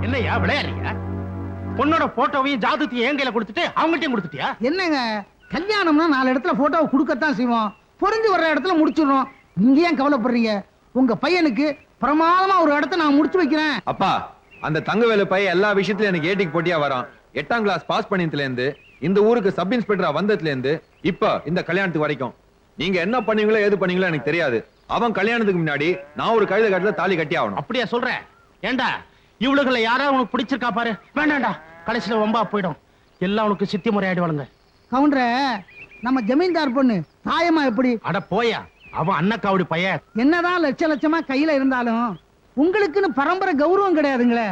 என்னையா விளையாடுறியா? பொண்ணோட போட்டோவையும் ஜாதகத்தையும் என் கையில கொடுத்துட்டு அவங்கள்ட்டையும் கொடுத்துட்டியா? என்னங்க கல்யாணம்னா 4 இடத்துல போட்டோவை கொடுக்கத்தான் செய்வோம். பொருந்தி வர்ற இடத்துல முடிச்சிடுறோம். நீங்க ஏன் கவலைப்படுறீங்க? உங்க பையனுக்கு பிரமாதமா ஒரு இடத்த நான் முடிச்சு வைக்கிறேன். அப்பா, அந்த தங்கவேலு பையன் எல்லா விஷயத்திலும் எனக்கு ஏட்டிக்கு போட்டியா வரான். 8ஆம் கிளாஸ் பாஸ் பண்ணியதுல இருந்து இந்த ஊருக்கு சப் இன்ஸ்பெக்டரா வந்ததுல இருந்து இப்ப இந்த கல்யாணத்துக்கு வரைக்கும் நீங்க என்ன பண்ணீங்களோ ஏது பண்ணீங்களோ எனக்கு தெரியாது. அவன் கல்யாணத்துக்கு முன்னாடி நான் ஒரு கழுத கட்டல தாலி கட்டி ஆகணும். அப்படியா சொல்றேன்? ஏண்டா இவளுகளை யாராவது உனக்கு பிடிச்சிருக்கா பாரு. வேண்டாம்டா, கடைசியில வம்பா போயிடும். எல்லாம் உனக்கு சித்தி முறை ஆயிடுவாளுங்க. கவுண்டர, நம்ம ஜமீன்தார் பொண்ணு தாயமா எப்படி? அட போயா, அவன் அண்ணக்காவடி பையன். என்னதான் லட்சமா கையில இருந்தாலும் உங்களுக்குன்னு பரம்பரை கௌரவம் கிடையாதுங்களே.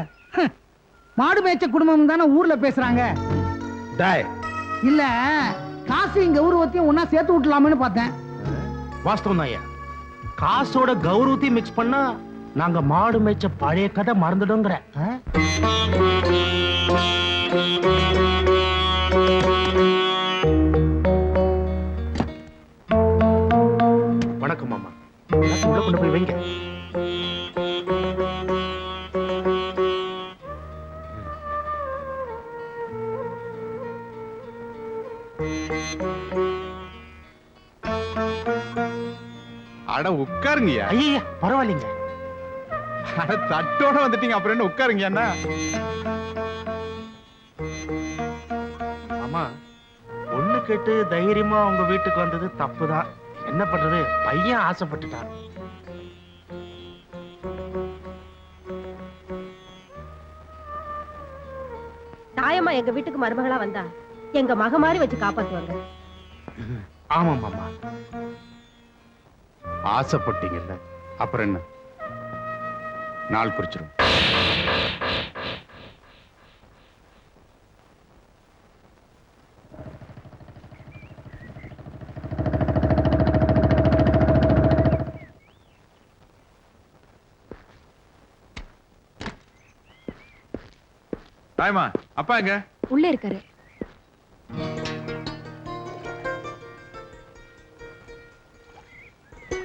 மாடு மேய்ச்ச குடும்பம் தானே ஊர்ல பேசுறாங்க. டேய், இல்ல காசையும் கௌரவத்தையும் ஒன்னா சேர்த்து விட்டலாம்னு பார்த்தேன். வாஸ்தவம் தான் ஐயா. காசோட கௌரவத்தையும் மிக்ஸ் பண்ணா நாங்க மாடு மேய்ச்ச பழைய கதை மறந்துடுங்கிற. வணக்கம் மாமா. உள்ள கொண்டு போய் வைங்க. அட உட்காருங்கய்யா. ஐயா பரவாயில்லைங்க. அட தட்டோட வந்துட்டீங்க, அப்புறம் என்ன உட்காருங்க. என்ன ஆமா, பொண்ணு கேட்டு தைரியமா உங்க வீட்டுக்கு வந்தது தப்புதான். என்ன பண்றது, பையன் ஆசைப்பட்டுட்டான். தாயம்மா எங்க வீட்டுக்கு மருமகளா வந்தா எங்க மக மாதிரி வச்சு காப்பாத்துவாங்க. ஆமா மாமா. ஆசைப்பட்டீங்கல்ல, அப்புறம் என்ன, நாள் குறிச்சிரும். தாய்மா, அப்பா எங்க? உள்ள இருக்காரு.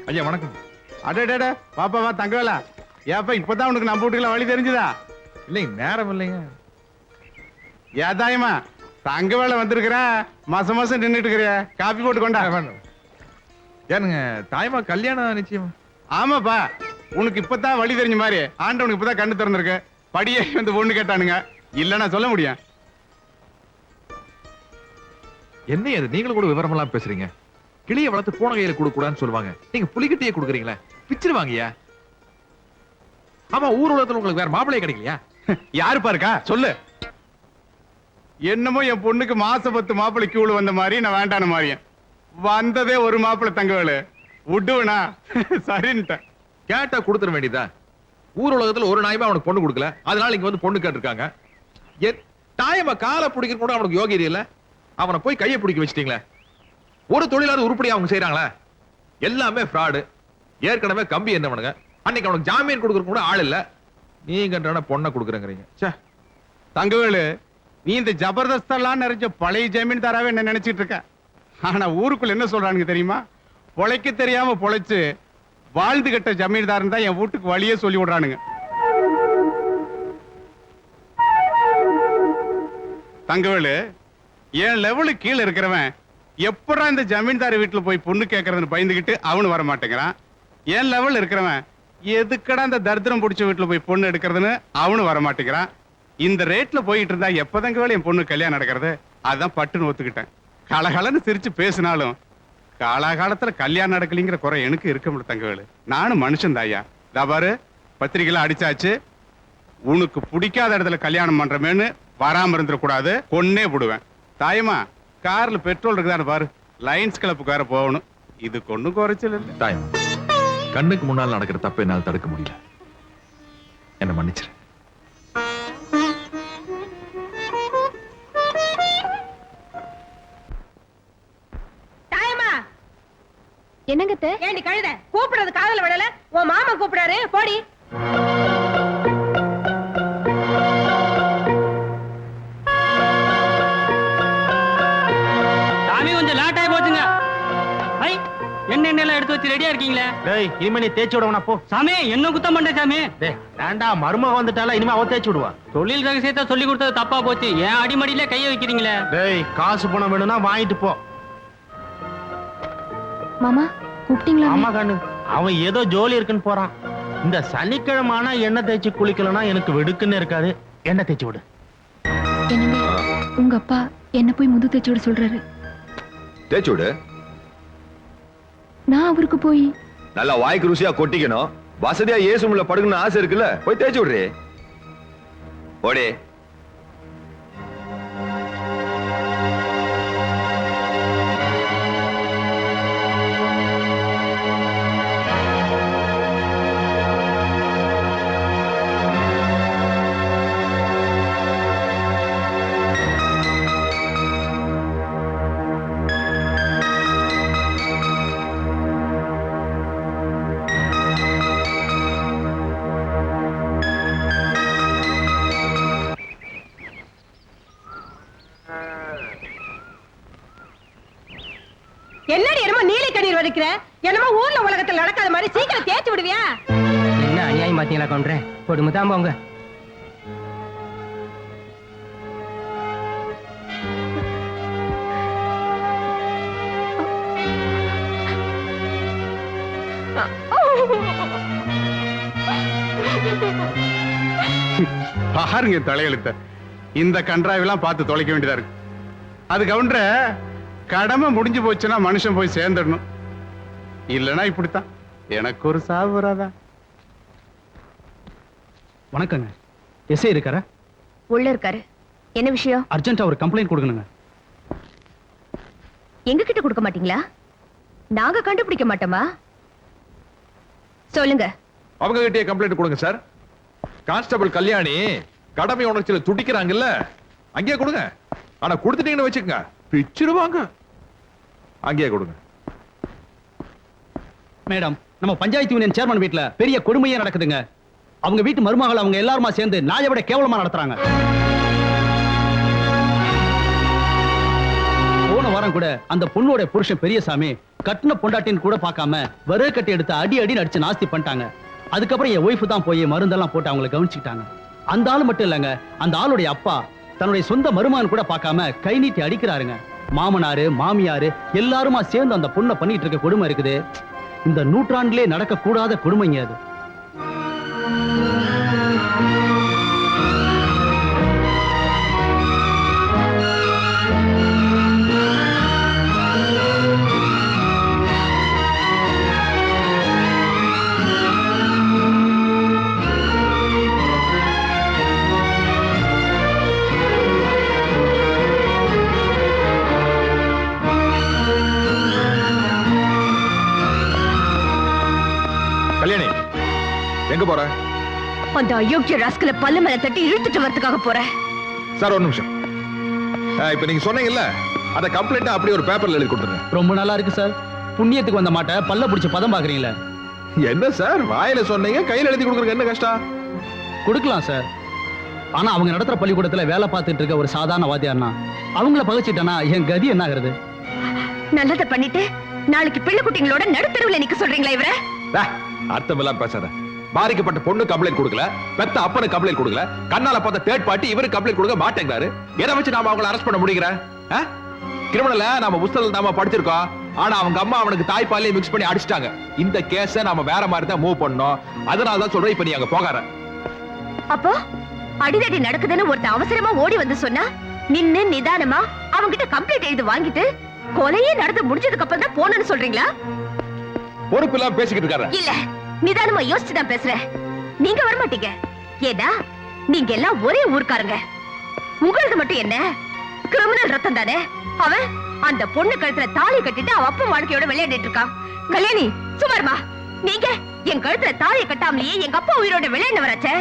ஐயா வணக்கம். அடடட பாப்பாவா தங்கவேலா, ஏப்பா இப்பதான் உனக்கு நம்ம வீட்டுக்குள்ள வழி தெரிஞ்சுதா? இல்லைங்க, நேரம் இல்லைங்க. ஏதாயமா தங்கவேலை வந்திருக்கிற, மாசம் மாசம் நின்றுட்டு இருக்கிற, காப்பி போட்டு கொண்டா. ஏனுங்க தாய்மா கல்யாணம் நிச்சயம்? ஆமாப்பா, உனக்கு இப்பதான் வழி தெரிஞ்ச மாதிரி ஆண்டவனுக்கு இப்பதான் கண்ணு திறந்திருக்கு. படியே வந்து பொண்ணு கேட்டானுங்க, இல்லன்னா சொல்ல முடியும். என்ன அது, நீங்களும் கூட விவரமெல்லாம் பேசுறீங்க. கிளியை வளர்த்து போன கையில கொடுக்கூடாதுன்னு சொல்லுவாங்க. நீங்க புலிகிட்டே கொடுக்குறீங்களே, பிச்சிருவாங்கய்யா. ஆமா, ஊர் உலகத்துல உங்களுக்கு வேற மாப்பிள்ளையே கிடைக்கலையா? யாரு பாருக்கா சொல்லு. என்னமோ என் பொண்ணுக்கு மாச 10 மாப்பிள்ளை கியூல வந்த மாதிரி நான் வேண்டான மாதிரியும் வந்ததே ஒரு மாப்பிள்ளை தங்கவேலு. விடுவனா சரின்ட்டேன். கேட்டா கொடுத்துட வேண்டியதா? ஊர் உலகத்துல ஒரு நாயமா அவனுக்கு பொண்ணு கொடுக்கல, அதனால இங்க வந்து பொண்ணு கேட்டிருக்காங்க. தாயமா காலை பிடிக்க கூட அவனுக்கு யோகியதை இல்ல, அவனை போய் கையை பிடிக்க வச்சிட்டீங்களே. ஒரு தொழிலாவது உருப்படியா அவங்க செய்யறாங்களா? எல்லாமே ஃப்ராடு. ஏற்கனவே கம்பி என்னவனுங்க, அன்னைக்கு அவனுக்கு ஜாமீன் கொடுக்கற கூட ஆள் இல்ல, நீங்க பொண்ணை கொடுக்குறேங்கிறீங்க. தங்கவேலு, நீ இந்த ஜபர்தஸ்தெல்லாம் நிறைஞ்ச பழைய ஜமீன்தாராவே என்ன நினைச்சிட்டு இருக்க. ஆனா ஊருக்குள்ள என்ன சொல்றானுங்க தெரியுமா? பொழைக்க தெரியாம பொழைச்சு வாழ்ந்து கட்ட ஜமீன்தாரன் தான் என் வீட்டுக்கு வழியே சொல்லி விடுறானுங்க. தங்கவேலு, என் லெவலுக்கு கீழே இருக்கிறவன் எப்படா இந்த ஜமீன்தார் வீட்டுல போய் பொண்ணு கேட்கறதுன்னு பயந்துகிட்டு அவனு வர மாட்டேங்கிறான். என் லெவல் இருக்கிறவன் எதுக்கடா இந்த தரித்திரம் பிடிச்ச வீட்டுல போய் பொண்ணு எடுக்கிறதுன்னு அவனு வர மாட்டேங்கிறான். இந்த ரேட்ல போயிட்டு இருந்தா எப்பதங்க வேலை என் பொண்ணு கல்யாணம் நடக்கிறது? அதான் பட்டுன்னு ஒத்துக்கிட்டேன். கலகலன்னு சிரிச்சு பேசினாலும் காலகாலத்துல கல்யாணம் நடக்கலிங்கிற குறை எனக்கு இருக்க முடியும் தங்கவேலு. நானும் மனுஷன் தாயா. பாரு, பத்திரிகைலாம் அடிச்சாச்சு. உனக்கு பிடிக்காத இடத்துல கல்யாணம் பண்றமேன்னு வராம இருந்துடக்கூடாது, கொன்னே விடுவேன். தாயமா, கார்ல பெட்ரோல் இருக்குதான்னு பாரு, லைன்ஸ் கிளப்புக்கு வேற போகணும். இது கொண்டு குறைச்சல் இல்லை. தாயம், கண்ணுக்கு முன்னால் நடக்கிற தப்பை என்னால் தடுக்க முடியல, என்ன மன்னிச்சிரு. என்னங்க ஏண்டி கழுத, கூப்பிடுறது காதல விடல, உன் மாமா கூப்பிடாரு, போடி. சாமி கொஞ்சம் லேட் ஆகி போச்சுங்க. எண்ணெய் எடுத்து வச்சு ரெடியா இருக்கீங்களே. டேய் இனிமே நீ தேய்ச்சி விடவனா போ. சாமி என்ன குத்தம் பண்ண சாமி. டேய் வேண்டா, மருமக வந்துட்டால, இனிமே அவ தேய்ச்சி விடுவா. தொழில் ரகசியத்தை சொல்லி கொடுத்தது தப்பா போச்சு. ஏன் அடிமடியில கைய வைக்கிறீங்களே. டேய் காசு பணம் வேணும்னா வாங்கிட்டு போ. மாமா கூப்பிட்டீங்களா? ஆமா கண்ணு, அவன் ஏதோ ஜோலி இருக்குன்னு போறான். இந்த சனிக்கிழமான எண்ணெய் தேய்ச்சி குளிக்கலன்னா எனக்கு வெடுக்குன்னு இருக்காது. எண்ணெய் தேய்ச்சி விடு. என்னங்க உங்க அப்பா என்ன போய் முது தேய்ச்சி விட சொல்றாரு. தேய்ச்சி விடு. நான் அவருக்கு போய் நல்லா வாய்க்கு ருசியா கொட்டிக்கணும். வசதியா ஏசுமுள்ள படுக்கணும்னு ஆசை இருக்குல்ல, போய் தேய்ச்சி விடுறே. ஓடே. என்னடி என்னமோ நீலி கண்ணீர் வடிக்கிற? என்னமோ ஊர்ல உலகத்துல நடக்காத மாதிரி சீக்கிரம் தேய்ச்சி விடுவியா? என்ன அநியாயம் பாத்தீங்களா கவுண்டரே. கொடுமை தான் போங்க. பாருங்க தலையெழுத்த. இந்த கன்றாவெல்லாம் பார்த்து தொலைக்க வேண்டியதா இருக்கு. அது கவுண்டர கடமை முடிஞ்சு போச்சுன்னா மனுஷன் போய் சேர்ந்துடணும். இல்லைன்னா இப்படித்தான். எனக்கு ஒரு சாவு வராதா? வணக்கங்க. எஸ்ஐ இருக்காரா? உள்ள இருக்காரு. என்ன விஷயம்? அர்ஜென்ட்டா ஒரு கம்ப்ளைண்ட் கொடுக்கணுங்க. எங்க கிட்ட கொடுக்க மாட்டீங்களா? நாங்க கண்டுபிடிக்க மாட்டோமா? சொல்லுங்க. அவங்க கிட்டே கம்ப்ளைண்ட் கொடுங்க சார். கான்ஸ்டபிள் கல்யாணி கடமை உணர்ச்சியில துடிக்கிறாங்கல்ல, அங்கேயே கொடுங்க. ஆனா கொடுத்துட்டீங்கன்னு வச்சுக்கோங்க, பிச்சிடுவாங்க. அங்கேயே கொடுங்க. மேடம், நம்ம பஞ்சாயத்து யூனியன் சேர்மன் வீட்ல பெரிய கொடுமையே நடக்குதுங்க. அவங்க வீட்டு மருமகள் அவங்க எல்லாருமா சேர்ந்து நாயை விட கேவலமா நடத்துறாங்க. போன வாரம் கூட அந்த பொண்ணோட புருஷன் பெரியசாமி கட்டின பொண்டாட்டின்னு கூட பார்க்காம வர கட்டி எடுத்து அடி அடி நடிச்சு நாஸ்தி பண்ணிட்டாங்க. அதுக்கப்புறம் என் ஒய்ஃப் தான் போய் மருந்தெல்லாம் போட்டு அவங்களை கவனிச்சுக்கிட்டாங்க. அந்த ஆளு மட்டும் இல்லங்க, அந்த ஆளுடைய அப்பா தன்னுடைய சொந்த மருமகன் கூட பார்க்காம கை நீட்டி அடிக்கிறாருங்க. மாமனாரு மாமியாரு எல்லாருமா சேர்ந்து அந்த பொண்ணை பண்ணிட்டு இருக்க கொடுமை இருக்குது. இந்த நூற்றாண்டிலே நடக்க கூடாத கொடுமைங்க அது. கல்யாணி எங்க போற? அந்த அயோக்கிய ராஸ்கல பல்லு மேல தட்டி இழுத்துட்டு வரதுக்காக போறேன். சார் ஒரு நிமிஷம். இப்ப நீங்க சொன்னீங்கல்ல, அத கம்ப்ளைண்ட் அப்படியே ஒரு பேப்பர்ல எழுதி கொடுத்துருங்க. ரொம்ப நல்லா இருக்கு சார். புண்ணியத்துக்கு வந்த மாட்ட பல்ல பிடிச்ச பதம் பாக்குறீங்களா? என்ன சார் வாயில சொன்னீங்க, கையில எழுதி கொடுக்குறது என்ன கஷ்டம்? கொடுக்கலாம் சார். ஆனா அவங்க நடத்துற பள்ளிக்கூடத்துல வேலை பார்த்துட்டு இருக்க ஒரு சாதாரண வாத்தியார்னா அவங்கள பகச்சிட்டனா என் கதி என்ன ஆகுறது? நல்லத பண்ணிட்டு நாளைக்கு பிள்ளை குட்டிங்களோட நடுத்தருவுல நிக்க சொல்றீங்களா இவர? அர்த்தம் எல்லாம் பேசாத. பாதிக்கப்பட்ட பொண்ணு கம்ப்ளைண்ட் கொடுக்கல, பெத்த அப்பனு கம்ப்ளைண்ட் கொடுக்கல, கண்ணால பார்த்த தேர்ட் பார்ட்டி இவரு கம்ப்ளைண்ட் கொடுக்க மாட்டேங்கிறாரு. எதை வச்சு நாம அவங்களை அரெஸ்ட் பண்ண முடியுங்கிற? கிரிமினல நாம புஸ்தகத்துல நாம படிச்சிருக்கோம். ஆனா அவங்க அம்மா அவனுக்கு தாய்ப்பாலே மிக்ஸ் பண்ணி அடிச்சிட்டாங்க. இந்த கேஸ நாம வேற மாதிரி தான் மூவ் பண்ணோம். அதனால தான் சொல்றேன், இப்ப நீ அங்க போகாத. அப்போ அடிதடி நடக்குதுன்னு ஒருத்த அவசரமா ஓடி வந்து சொன்னா நின்னு நிதானமா அவங்க கிட்ட கம்ப்ளைண்ட் எழுதி வாங்கிட்டு கொலையே நடந்து முடிஞ்சதுக்கு அப்புறம் தான் போனன்னு சொல்றீங்களா? பொறுப்பு இல்லாம பேசிக்கிட்டு இருக்காரு. இல்ல, நிதானமா யோசிச்சு தான் பேசுறேன். நீங்க வர மாட்டீங்க. ஏதா நீங்க எல்லாம் ஒரே ஊர்க்காரங்க. உங்களது மட்டும் என்ன கிரிமினல் ரத்தம் தானே. அவன் அந்த பொண்ணு கழுத்துல தாலி கட்டிட்டு அவ அப்பா வாழ்க்கையோட விளையாடிட்டு இருக்கான். கல்யாணி சுமார்மா, நீங்க என் கழுத்துல தாலியை கட்டாமலேயே எங்க அப்பா உயிரோட விளையாண்டவராச்சே.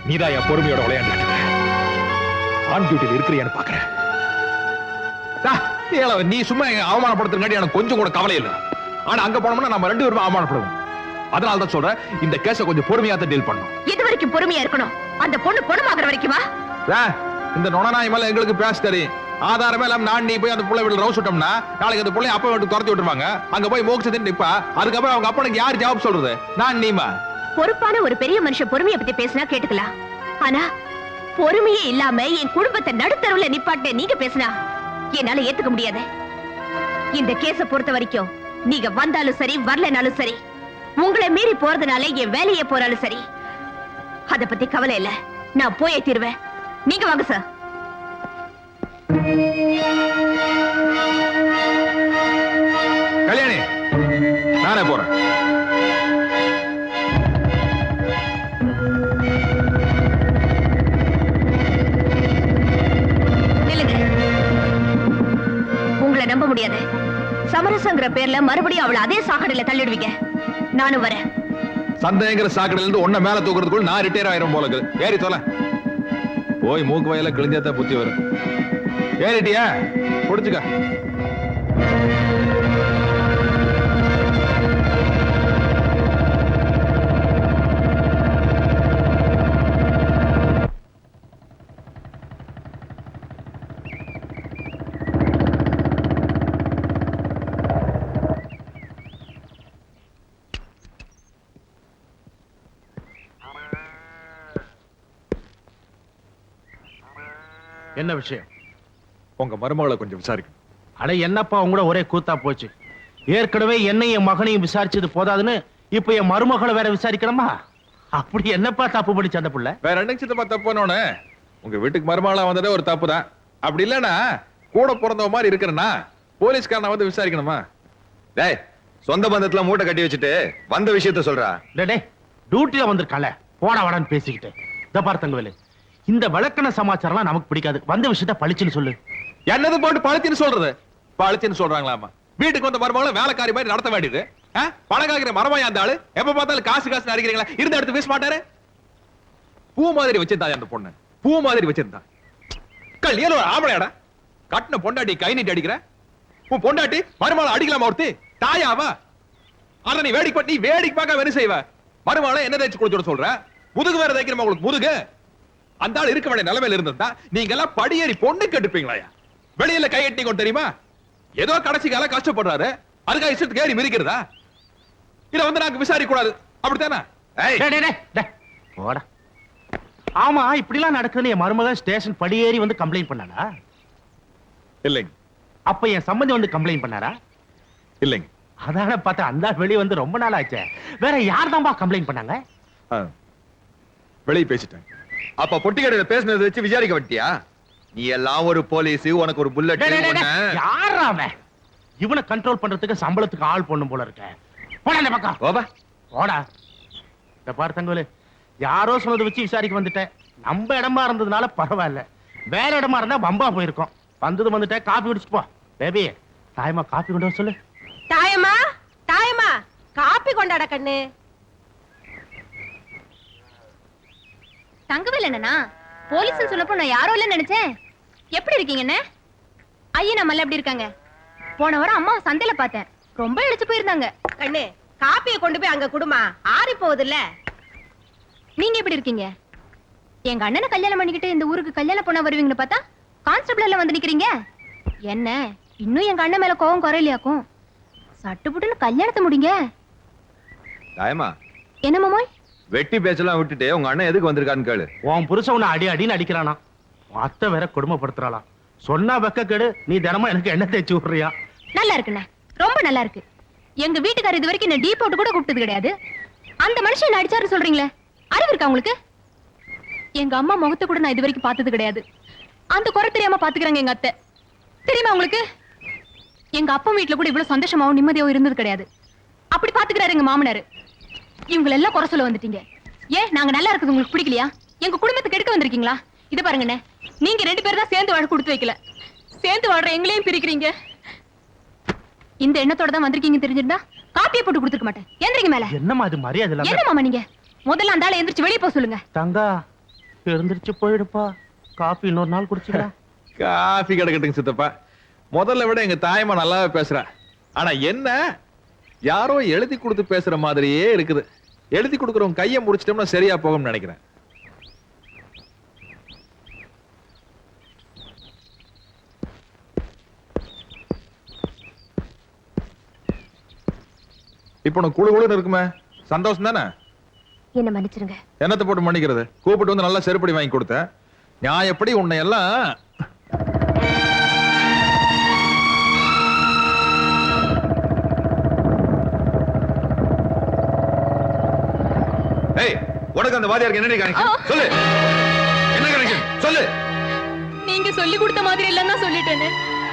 நீதான் என் பொறுமையோட விளையாண்டு ஆன் டியூட்டியில் இருக்கிறியான்னு பாக்குறேன். நீ சும்மா அவமானப்படுத்துறங்காட்டி எனக்கு கொஞ்சம் கூட கவலை இல்லை. ஆனா அங்க போனோம்னா நம்ம ரெண்டு பேரும் அவமானப்படுவோம். அதனால தான் சொல்றேன், இந்த கேஸ கொஞ்சம் பொறுமையா தான் டீல் பண்ணணும். இது வரைக்கும் பொறுமையா இருக்கணும். அந்த பொண்ணு குணமாகற வரைக்குமா? இந்த நொணநாய் மேல எங்களுக்கு பேச தெரியும். ஆதாரமே இல்லாம நான் நீ போய் அந்த புள்ள வீட்டுல ரவுஸ் விட்டோம்னா நாளைக்கு அந்த புள்ளைய அப்பா வீட்டு துரத்தி விட்டுருவாங்க. அங்க போய் மோட்சத்தின் நிப்பா. அதுக்கப்புறம் அவங்க அப்பனுக்கு யார் ஜவாப் சொல்றது? நான் நீமா? பொறுப்பான ஒரு பெரிய மனுஷன் பொறுமையை பத்தி பேசினா கேட்டுக்கலாம். ஆனா பொறுமையே இல்லாம என் குடும்பத்தை நடுத்தருவுல நிப்பாட்ட நீங்க பேசினா என்னால ஏத்துக்க முடியாது. இந்த கேஸ பொறுத்த வரைக்கும் நீங்க வந்தாலும் சரி வரலனாலும் சரி, உங்களை மீறி போறதுனால என் வேலையே போறாலும் சரி, அத பத்தி கவலை இல்ல. நான் போயே தீருவேன். நீங்க வாங்க சார். கல்யாணி, நானே போறேன். உங்களை நம்ப முடியாது. சமரசங்கிற பேர்ல மறுபடியும் அவளை அதே சாக்கடையில தள்ளிடுவீங்க. நானும் வரேன். சந்தேகங்கிற சாக்கடையில இருந்து ஒன்ன மேல தூக்குறதுக்குள்ள நான் ரிட்டையர் ஆயிரும் போல இருக்குது. ஏறி தொலை. போய் மூக்கு வயல கிழிஞ்சாத்த புத்தி வரும். ஏறிட்டியா? புடிச்சுக்க. என்ன விஷயம்? உங்க மருமகளை கொஞ்சம் விசாரிக்கணும். அட என்னப்பா உங்களோட ஒரே கூத்தா போச்சு. ஏற்கனவே என்னையும் என் மகனையும் விசாரிச்சது போதாதுன்னு இப்ப என் மருமகளை வேற விசாரிக்கணுமா? அப்படி என்னப்பா தப்பு படிச்ச அந்த புள்ள? வேற என்ன சித்தப்பா தப்புனோன்னு உங்க வீட்டுக்கு மருமகளா வந்ததே ஒரு தப்பு தான். அப்படி இல்லன்னா கூட பிறந்தவ மாதிரி இருக்கிறனா போலீஸ்காரனை வந்து விசாரிக்கணுமா? டேய், சொந்த பந்தத்துல மூட்டை கட்டி வச்சுட்டு வந்த விஷயத்த சொல்றா. டேய் டியூட்டில வந்திருக்கால, போன வாடான்னு பேசிக்கிட்டு. இத பாரு தங்கவேலு, இந்த விளக்கண சமாச்சாரம்லாம் நமக்கு பிடிக்காது. வந்த விஷயத்த பளிச்சுன்னு சொல்லு. என்னது போட்டு பழிச்சுன்னு சொல்றது? பழிச்சுன்னு சொல்றாங்களாமா? வீட்டுக்கு வந்த மருமகளை வேலைக்காரி மாதிரி நடத்த வேண்டியது. பணக்காகிற மரமாயா அந்த ஆளு? எப்ப பார்த்தாலும் காசு காசு அடிக்கிறீங்களா? இருந்த இடத்து பேச மாட்டாரு. பூ மாதிரி வச்சிருந்தா அந்த பொண்ணு, பூ மாதிரி வச்சிருந்தா. கல்யாணம் ஒரு ஆம்பளையாடா, கட்டின பொண்டாட்டி கை நீட்டி அடிக்கிற. உன் பொண்டாட்டி மருமகளை அடிக்கலாமா? ஒருத்தி தாயாவா? ஆனா நீ வேடிக்கை பார்க்க வேணும் செய்வ. மருமகளை என்ன தேய்ச்சி குளிச்சுட சொல்ற? முதுகு வேற தேய்க்கிறமா உங்களுக்கு? முதுகு அந்த ஆள் இருக்க வேண்டிய நிலைமையில இருந்தா நீங்க எல்லாம் படியேறி பொண்ணு கட்டுப்பீங்களா? வெளியில கை எட்டிங்க தெரியுமா? ஏதோ கடைசி கால கஷ்டப்படுறாரு, அதுக்காக இஷ்டத்துக்கு ஏறி மிதிக்கிறதா? இத வந்து நாங்க விசாரிக்க கூடாது, அப்படித்தானே? ஆமா, இப்படி எல்லாம் நடக்குதுன்னு என் மருமகன் ஸ்டேஷன் படியேறி வந்து கம்ப்ளைண்ட் பண்ணானா? இல்லைங்க. அப்ப என் சம்பந்தி வந்து கம்ப்ளைண்ட் பண்ணாரா? இல்லைங்க. அதான பார்த்தா அந்த வெளியே வந்து ரொம்ப நாள் ஆச்சு. வேற யார் தான்பா கம்ப்ளைண்ட் பண்ணாங்க? வெளியே பேசிட்டேன். அப்ப பொட்டி கடையில பேசினதை வச்சு விசாரிக்க வட்டியா? நீ எல்லாம் ஒரு போலீஸ், உனக்கு ஒரு புல்லட். யாரா அவன்? இவனை கண்ட்ரோல் பண்றதுக்கு சம்பளத்துக்கு ஆள் பொண்ணும் போல இருக்க. போடா இந்த பக்கம். போடா. இந்த பாரு தங்கவேலு, யாரோ சொன்னதை வச்சு விசாரிக்க வந்துட்டேன். நம்ம இடமா இருந்ததுனால பரவாயில்ல, வேற இடமா இருந்தா பம்பா போயிருக்கோம். வந்தது வந்துட்டேன், காபி குடிச்சிட்டு போ. பேபி, தாயமா காபி கொண்டு வர சொல்லு. தாயம்மா, தாயம்மா, காப்பி கொண்டாட கண்ணு. தங்கவேல் என்னன்னா போலீஸ் சொன்னப்போ நான் யாரோ இல்ல நினைச்சேன். எப்படி இருக்கீங்க? ஐயா நம்மள எப்படி இருக்காங்க? போன வாரம் அம்மா சந்தையில பார்த்தேன், ரொம்ப இழுச்சு போயிருந்தாங்க. கண்ணு, காப்பியை கொண்டு போய் அங்க குடுமா, ஆறி போகுது இல்ல. நீங்க எப்படி இருக்கீங்க? எங்க அண்ணனை கல்யாணம் பண்ணிக்கிட்டு இந்த ஊருக்கு கல்யாணம் பண்ண வருவீங்கன்னு பார்த்தா கான்ஸ்டபிள் எல்லாம் வந்து நிக்கிறீங்க. என்ன இன்னும் எங்க அண்ணன் மேல கோவம் குறையிலையாக்கும்? சட்டுப்புட்டுன்னு கல்யாணத்தை முடிங்க. தாயமா, என்ன மாமோய்? வெட்டி பேச்செல்லாம் விட்டுட்டு உங்க அண்ணன் எதுக்கு வந்திருக்கான்னு கேளு. உன் புருஷன் உன்னை அடி அடின்னு அடிக்கிறானா? அத்தை வேற கொடுமைப்படுத்துறாளாம். சொன்னா வெக்க கேடு, நீ தினமும் எனக்கு என்ன தேய்ச்சி விடுறியா? நல்லா இருக்குண்ணே, ரொம்ப நல்லா இருக்கு. எங்க வீட்டுக்காரர் இது வரைக்கும் என்ன டீ போட்டு கூட கூப்பிட்டது கிடையாது. அந்த மனுஷன் என்ன அடிச்சாரு சொல்றீங்களே, அறிவு இருக்கா உங்களுக்கு? எங்க அம்மா முகத்தை கூட நான் இது வரைக்கும் பார்த்தது கிடையாது. அந்த குறை தெரியாம பாத்துக்கிறாங்க எங்க அத்தை. தெரியுமா உங்களுக்கு? எங்க அப்பா வீட்டுல கூட இவ்வளவு சந்தோஷமாவும் நிம்மதியாவும் இருந்தது கிடையாது. அப்படி பாத்துக்கிறாரு எங்க மாமனாரு. இவங்க எல்லாம் குறை சொல்ல வந்துட்டீங்க. ஏன் நாங்க நல்லா இருக்குது உங்களுக்கு பிடிக்கலையா? எங்க குடும்பத்துக்கு எடுக்க வந்திருக்கீங்களா? இத பாருங்கண்ணே, நீங்க 2 பேர் தான் சேர்ந்து வாழ கொடுத்து வைக்கல, சேர்ந்து வாழ்ற எங்களையும் பிரிக்கிறீங்க. இந்த எண்ணத்தோட தான் வந்திருக்கீங்க தெரிஞ்சிருந்தா காப்பியை போட்டு கொடுத்துக்க மாட்டேன். எந்திரிங்க மேல. என்னமா அது மரியாதை இல்லாம? என்ன மாமா நீங்க? முதல்ல அந்த ஆளை எந்திரிச்சு வெளியே போக சொல்லுங்க. தங்கா, எழுந்திருச்சு போயிடுப்பா. காபி இன்னொரு நாள் குடிச்சுக்கலாம். காபி கிடக்கட்டுங்க சித்தப்பா. முதல்ல விட எங்க தாயமா நல்லாவே பேசுறா. ஆனா என்ன, யாரோ எழுதி கொடுத்து பேசுற மாதிரியே இருக்குது. எழுதி கொடுக்கறவங்க கையை முடிச்சிட்டோம்னா சரியா போகும்னு நினைக்கிறேன். இப்ப உனக்கு குழு குழுன்னு இருக்குமே, சந்தோஷம் தானே? என்ன மன்னிச்சிருங்க. என்னத்தை போட்டு மன்னிக்கிறது? கூப்பிட்டு வந்து நல்லா செருப்படி வாங்கி கொடுத்த. நான் எப்படி உன்னை எல்லாம் ஏய், உனக்கு அந்த வாதியாருக்கு என்ன கனெக்ஷன்? சொல்லு. என்ன கனெக்ஷன்? சொல்லு. நீங்க சொல்லி கொடுத்த மாதிரி எல்லாம் தான் சொல்லிட்டேன்னு,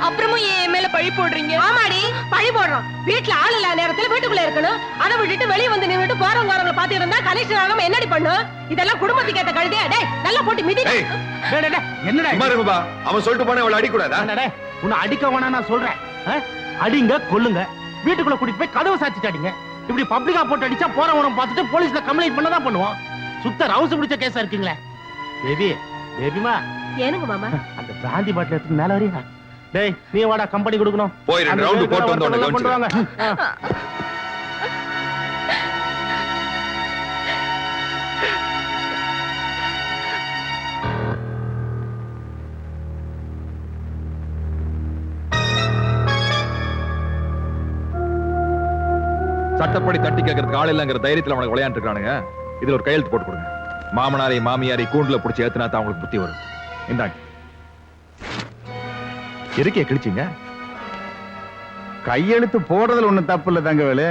அப்புறமும் என் மேல பழி போடுறீங்க. ஆமாடி, பழி போடுறோம். வீட்டுல ஆள் இல்லாத நேரத்துல வீட்டுக்குள்ள இருக்கணும். அதை விட்டுட்டு வெளிய வந்து நின்னுட்டு போறவங்க வரவங்களை பாத்துட்டு இருந்தா கலெக்ஷன் ஆகாம என்னடி பண்ணும்? இதெல்லாம் குடும்பத்துக்கு ஏத்த கழுதே. டேய், நல்லா போட்டு மிதி. ஏய், என்னடா சும்மா இருங்கப்பா. அவன் சொல்லிட்டு போனா அவளை அடிக்கூடாதா? என்னடா, உன்னை அடிக்க வேணா நான் சொல்றேன். அடிங்க, கொல்லுங்க, வீட்டுக்குள்ள கூட்டிட்டு போய் கதவை சாத்திட்டு அடிங்க. இப்படி பப்ளிக்கா போட்டு அடிச்சா போறவனும் பார்த்துட்டு போலீஸ்ல கம்ப்ளைண்ட் பண்ணதான் பண்ணுவான். சுத்த ரவுசு பிடிச்ச கேஸா இருக்கீங்களே. பேபி, பேபிமா, ஏனுங்க மாமா? அந்த பிராந்தி பாட்டில் எடுத்து மேல வரையா? டேய், நீ வாடா, கம்பெனி கொடுக்கணும். போய் 2 ரவுண்ட் போட்டு வந்து உன்னை பண்ணுவாங்க. சட்டப்படி தட்டி கேட்கறதுக்கு ஆள் இல்லங்கிற தைரியத்துல அவனுக்கு விளையாண்டு இருக்கானுங்க. இதுல ஒரு கையெழுத்து போட்டு கொடுங்க. மாமனாரை மாமியாரை கூண்டுல புடிச்சு ஏத்துனா தான் அவங்களுக்கு புத்தி வரும். இந்தாங்க. எதுக்கே கிழிச்சிங்க? கையெழுத்து போடுறதுல ஒண்ணும் தப்பு இல்ல தங்கவேலு.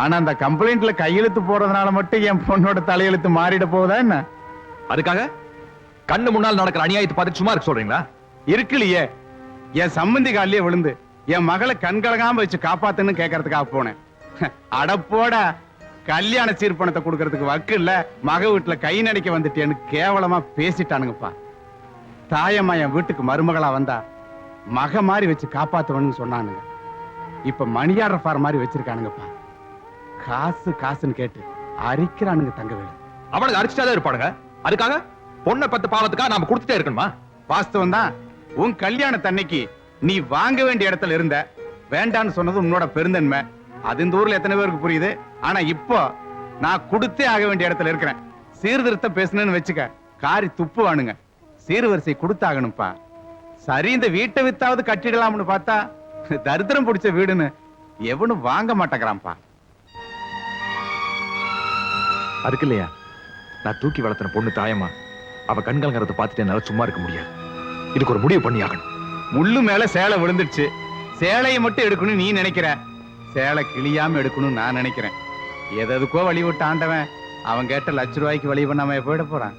ஆனா அந்த கம்ப்ளைண்ட்ல கையெழுத்து போடுறதுனால மட்டும் என் பொண்ணோட தலையெழுத்து மாறிட போகுதா என்ன? அதுக்காக கண்ணு முன்னால் நடக்கிற அநியாயத்தை பார்த்து சும்மா இருக்க சொல்றீங்களா? இருக்குலையே, என் சம்பந்தி காலிலே விழுந்து என் மகளை கண்கலகாம வச்சு காப்பாத்துன்னு கேட்கறதுக்காக போனேன். அடப்போட, கல்யாண சீர்பணத்தை கொடுக்கறதுக்கு வக்கு இல்ல, மக வீட்டுல கை நடிக்க வந்துட்டேன்னு கேவலமா பேசிட்டானுங்கப்பா. தாயம்மா என் வீட்டுக்கு மருமகளா வந்தா மக மாதிரி வச்சு காப்பாத்துவன்னு சொன்னானுங்க. இப்ப மணியாடுற ஃபார் மாதிரி வச்சிருக்கானுங்கப்பா. காசு காசுன்னு கேட்டு அரிக்கிறானுங்க தங்கவேலு. அவனுக்கு அரிச்சிட்டாதான் இருப்பானுங்க. அதுக்காக பொண்ணை பத்து பாவத்துக்காக நாம கொடுத்துட்டே இருக்கணுமா? வாஸ்தவம் தான். உன் கல்யாணத்தன்னைக்கு நீ வாங்க வேண்டிய இடத்துல இருந்த, வேண்டான்னு சொன்னது உன்னோட பெருந்தன்மை. அது இந்த ஊர்ல எத்தனை பேருக்கு புரியுது? ஆனா இப்போ நான் கொடுத்தே ஆக வேண்டிய இடத்துல இருக்கிறேன். சீர்திருத்தம் பேசுனேன்னு வச்சுக்க, காரி துப்புவானுங்க. சீர்வரிசை கொடுத்தாகணும்ப்பா. சரி, இந்த வீட்டை வித்தாவது கட்டிடலாம்னு பார்த்தா தரித்திரம் பிடிச்ச வீடுன்னு எவனும் வாங்க மாட்டேங்கிறான்ப்பா. அதுக்கு இல்லையா நான் தூக்கி வளர்த்தின பொண்ணு தாயம்மா அவ கண்கள்ங்கிறத பார்த்துட்டு என்னால சும்மா இருக்க முடியாது. இதுக்கு ஒரு முடிவு பண்ணி ஆகணும். முள்ளு மேல சேலை விழுந்துடுச்சு. சேலையை மட்டும் எடுக்கணும் நீ நினைக்கிற, சேலை கிளியாம எடுக்கணும் நான் நினைக்கிறேன். எதுக்கோ வழி விட்டு ஆண்டவன் அவன் கேட்ட 1,00,000 ரூபாய்க்கு வழி பண்ணாம போயிட போறான்.